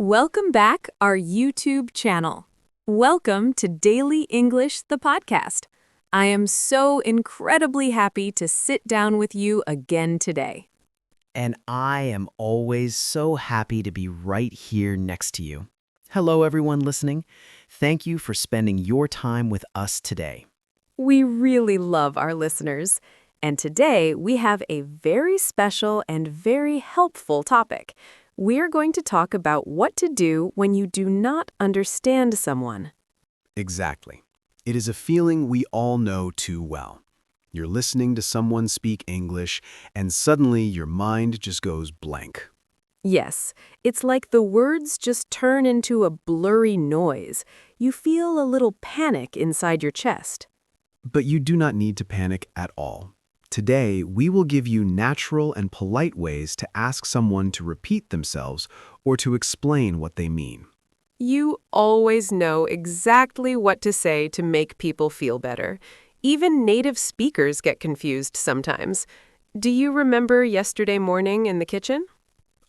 Welcome back, our YouTube channel. Welcome to Daily English, the podcast. I am so incredibly happy to sit down with you again today. And I am always so happy to be right here next to you. Hello, everyone listening. Thank you for spending your time with us today. We really love our listeners. And today we have a very special and very helpful topic. We're going to talk about what to do when you do not understand someone. Exactly. It is a feeling we all know too well. You're listening to someone speak English, and suddenly your mind just goes blank. Yes, it's like the words just turn into a blurry noise. You feel a little panic inside your chest. But you do not need to panic at all. Today, we will give you natural and polite ways to ask someone to repeat themselves or to explain what they mean. You always know exactly what to say to make people feel better. Even native speakers get confused sometimes. Do you remember yesterday morning in the kitchen?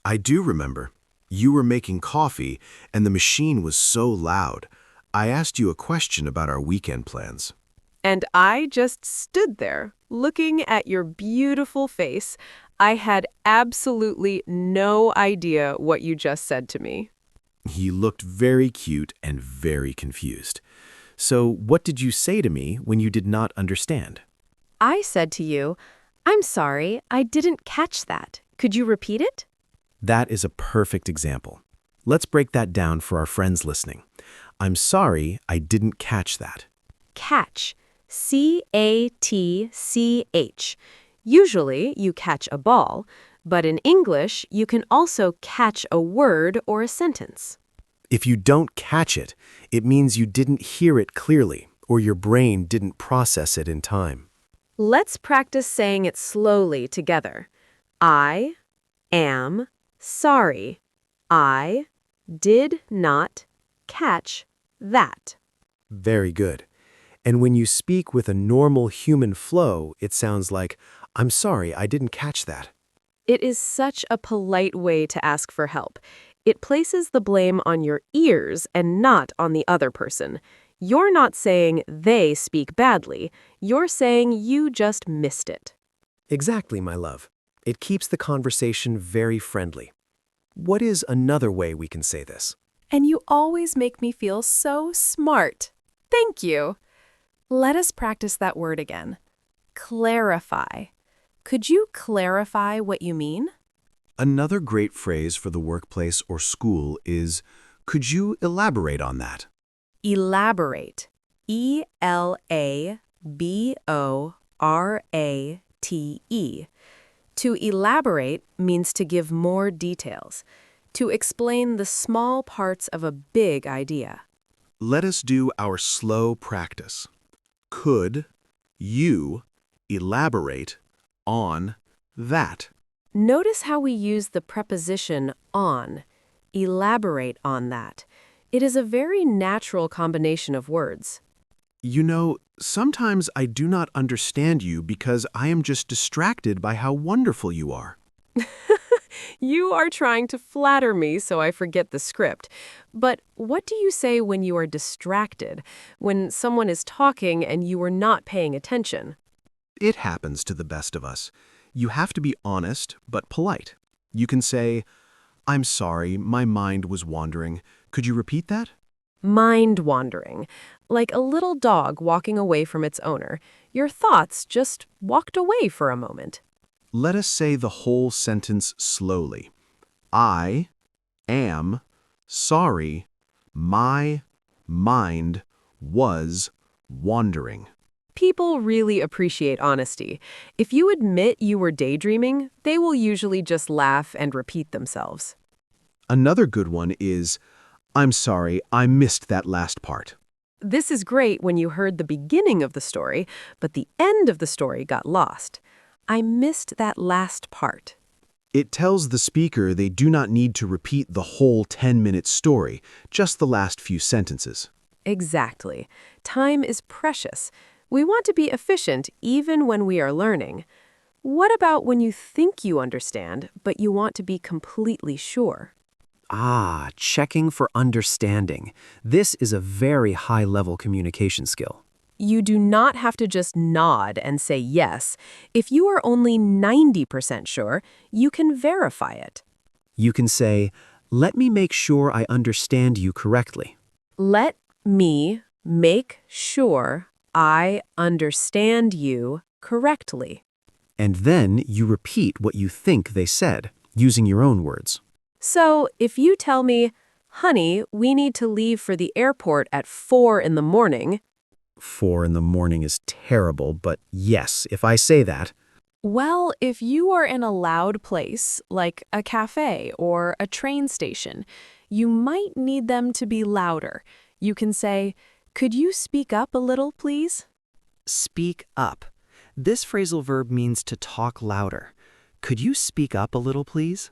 I do remember. You were making coffee, and the machine was so loud. I asked you a question about our weekend plans. And I just stood there, looking at your beautiful face. I had absolutely no idea what you just said to me. He looked very cute and very confused. So what did you say to me when you did not understand? I said to you, "I'm sorry, I didn't catch that. Could you repeat it?" That is a perfect example. Let's break that down for our friends listening. I'm sorry I didn't catch that. Catch. C-A-T-C-H. Usually, you catch a ball, but in English, you can also catch a word or a sentence. If you don't catch it, it means you didn't hear it clearly or your brain didn't process it in time. Let's practice saying it slowly together. I am sorry. I did not catch that. Very good. And when you speak with a normal human flow, it sounds like, I'm sorry, I didn't catch that. It is such a polite way to ask for help. It places the blame on your ears and not on the other person. You're not saying they speak badly. You're saying you just missed it. Exactly, my love. It keeps the conversation very friendly. What is another way we can say this? And you always make me feel so smart. Thank you. Let us practice that word again. Clarify. Could you clarify what you mean? Another great phrase for the workplace or school is, could you elaborate on that? Elaborate. E-L-A-B-O-R-A-T-E. To elaborate means to give more details, to explain the small parts of a big idea. Let us do our slow practice. Could you elaborate on that? Notice how we use the preposition on. Elaborate on that. It is a very natural combination of words. You know, sometimes I do not understand you because I am just distracted by how wonderful you are. You are trying to flatter me so I forget the script. But what do you say when you are distracted? When someone is talking and you are not paying attention? It happens to the best of us. You have to be honest but polite. You can say, I'm sorry, my mind was wandering. Could you repeat that? Mind wandering. Like a little dog walking away from its owner. Your thoughts just walked away for a moment. Let us say the whole sentence slowly. I am sorry, my mind was wandering. People really appreciate honesty. If you admit you were daydreaming, they will usually just laugh and repeat themselves. Another good one is, I'm sorry, I missed that last part. This is great when you heard the beginning of the story, but the end of the story got lost. I missed that last part. It tells the speaker they do not need to repeat the whole 10-minute story, just the last few sentences. Exactly. Time is precious. We want to be efficient even when we are learning. What about when you think you understand, but you want to be completely sure? Ah, checking for understanding. This is a very high-level communication skill. You do not have to just nod and say yes. If you are only 90% sure, you can verify it. You can say, "Let me make sure I understand you correctly." Let me make sure I understand you correctly. And then you repeat what you think they said, using your own words. So if you tell me, honey, we need to leave for the airport at 4 in the morning, 4 in the morning is terrible, but yes, if I say that, Well, if you are in a loud place, like a cafe or a train station, you might need them to be louder. You can say, "Could you speak up a little, please?" Speak up. This phrasal verb means to talk louder. Could you speak up a little, please?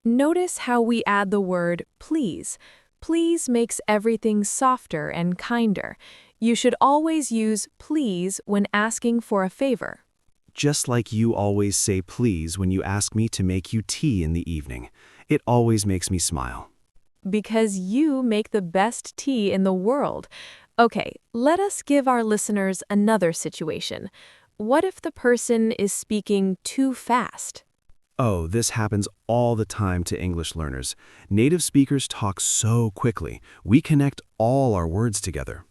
Notice how we add the word please. Please makes everything softer and kinder. You should always use please when asking for a favor. Just like you always say please when you ask me to make you tea in the evening. It always makes me smile. Because you make the best tea in the world. Okay, let us give our listeners another situation. What if the person is speaking too fast? Oh, this happens all the time to English learners. Native speakers talk so quickly. We connect all our words together.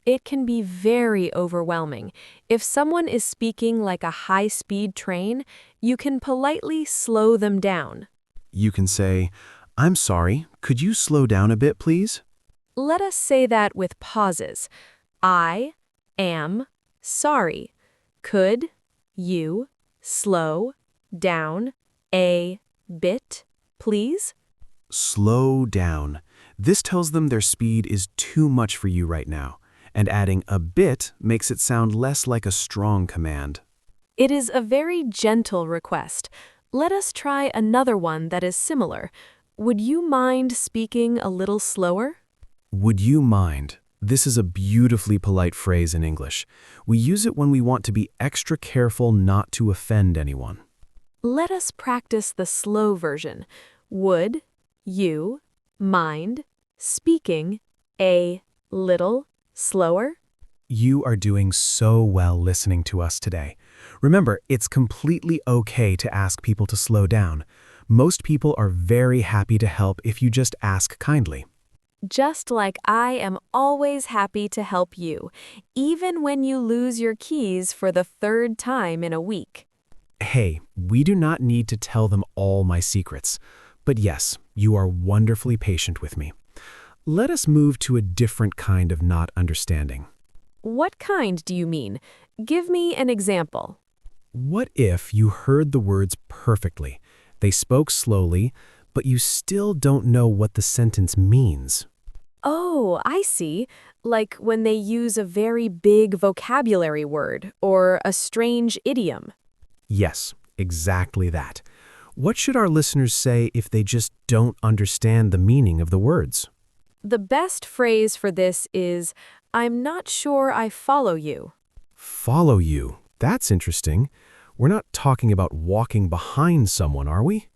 It can be very overwhelming. If someone is speaking like a high-speed train, you can politely slow them down. You can say, "I'm sorry, could you slow down a bit, please?" Let us say that with pauses. I am sorry. Could you slow down a bit, please? Slow down. This tells them their speed is too much for you right now. And adding a bit makes it sound less like a strong command. It is a very gentle request. Let us try another one that is similar. Would you mind speaking a little slower? Would you mind? This is a beautifully polite phrase in English. We use it when we want to be extra careful not to offend anyone. Let us practice the slow version. Would you mind speaking a little slower? You are doing so well listening to us today. Remember, it's completely okay to ask people to slow down. Most people are very happy to help if you just ask kindly. Just like I am always happy to help you, even when you lose your keys for the third time in a week. Hey, we do not need to tell them all my secrets. But yes, you are wonderfully patient with me. Let us move to a different kind of not understanding. What kind do you mean? Give me an example. What if you heard the words perfectly? They spoke slowly, but you still don't know what the sentence means. Oh, I see. Like when they use a very big vocabulary word or a strange idiom. Yes, exactly that. What should our listeners say if they just don't understand the meaning of the words? The best phrase for this is, "I'm not sure I follow you." Follow you. That's interesting. We're not talking about walking behind someone, are we?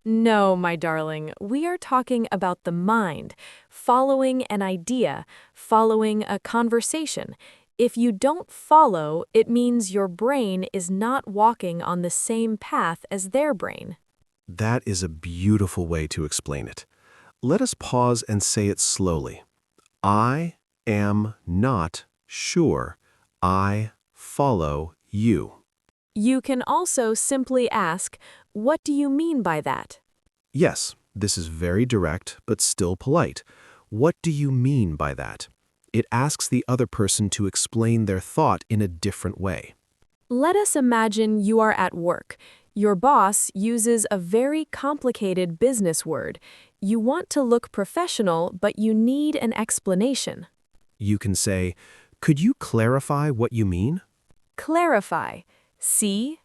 No, my darling, we are talking about the mind, following an idea, following a conversation. If you don't follow, it means your brain is not walking on the same path as their brain. That is a beautiful way to explain it. Let us pause and say it slowly. I am not sure I follow you. You can also simply ask, "What do you mean by that?" Yes, this is very direct, but still polite. What do you mean by that? It asks the other person to explain their thought in a different way. Let us imagine you are at work. Your boss uses a very complicated business word. You want to look professional, but you need an explanation. You can say, "Could you clarify what you mean?" Clarify. CLARIFY.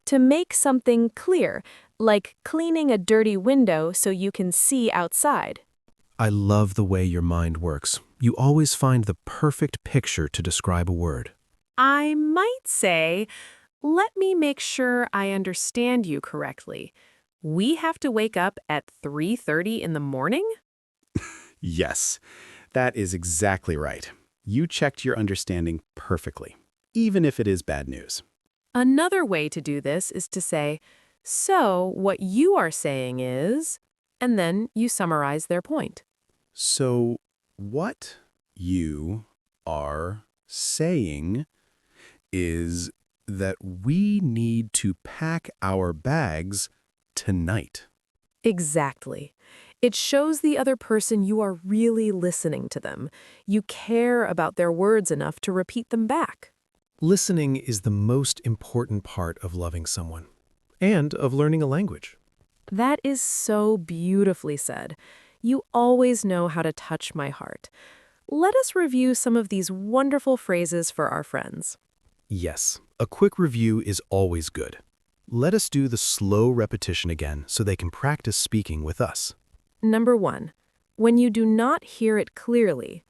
To make something clear, like cleaning a dirty window so you can see outside. I love the way your mind works. You always find the perfect picture to describe a word. I might say, Let me make sure I understand you correctly. We have to wake up at 3:30 in the morning? Yes, that is exactly right. You checked your understanding perfectly, even if it is bad news. Another way to do this is to say, so what you are saying is, and then you summarize their point. So, what you are saying is that we need to pack our bags tonight. Exactly. It shows the other person you are really listening to them. You care about their words enough to repeat them back. Listening is the most important part of loving someone and of learning a language. That is so beautifully said. You always know how to touch my heart. Let us review some of these wonderful phrases for our friends. Yes, a quick review is always good. Let us do the slow repetition again so they can practice speaking with us. Number 1, when you do not hear it clearly,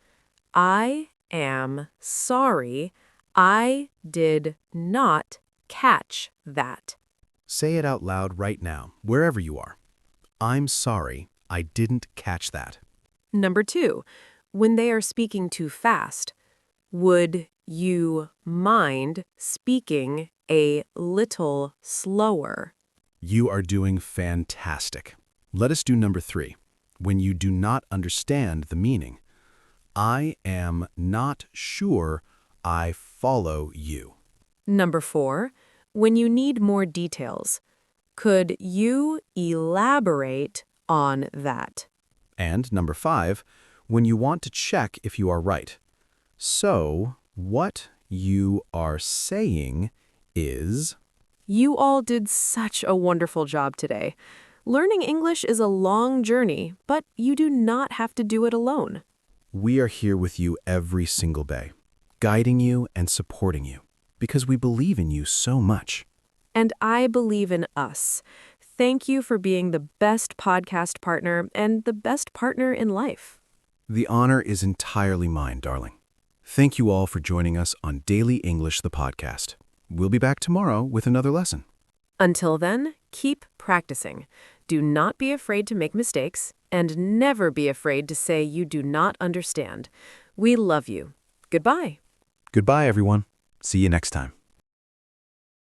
I am sorry, I did not catch that. Say it out loud right now, wherever you are. I'm sorry, I didn't catch that. Number 2, when they are speaking too fast, would you mind speaking a little slower? You are doing fantastic. Let us do number 3. When you do not understand the meaning. I am not sure I follow you. Number 4, when you need more details, could you elaborate on that? And number 5, when you want to check if you are right. So, what you are saying is... You all did such a wonderful job today. Learning English is a long journey, but you do not have to do it alone. We are here with you every single day, guiding you and supporting you, because we believe in you so much. And I believe in us. Thank you for being the best podcast partner and the best partner in life. The honor is entirely mine, darling. Thank you all for joining us on Daily English, the podcast. We'll be back tomorrow with another lesson. Until then, keep practicing. Do not be afraid to make mistakes, and never be afraid to say you do not understand. We love you. Goodbye. Goodbye, everyone. See you next time.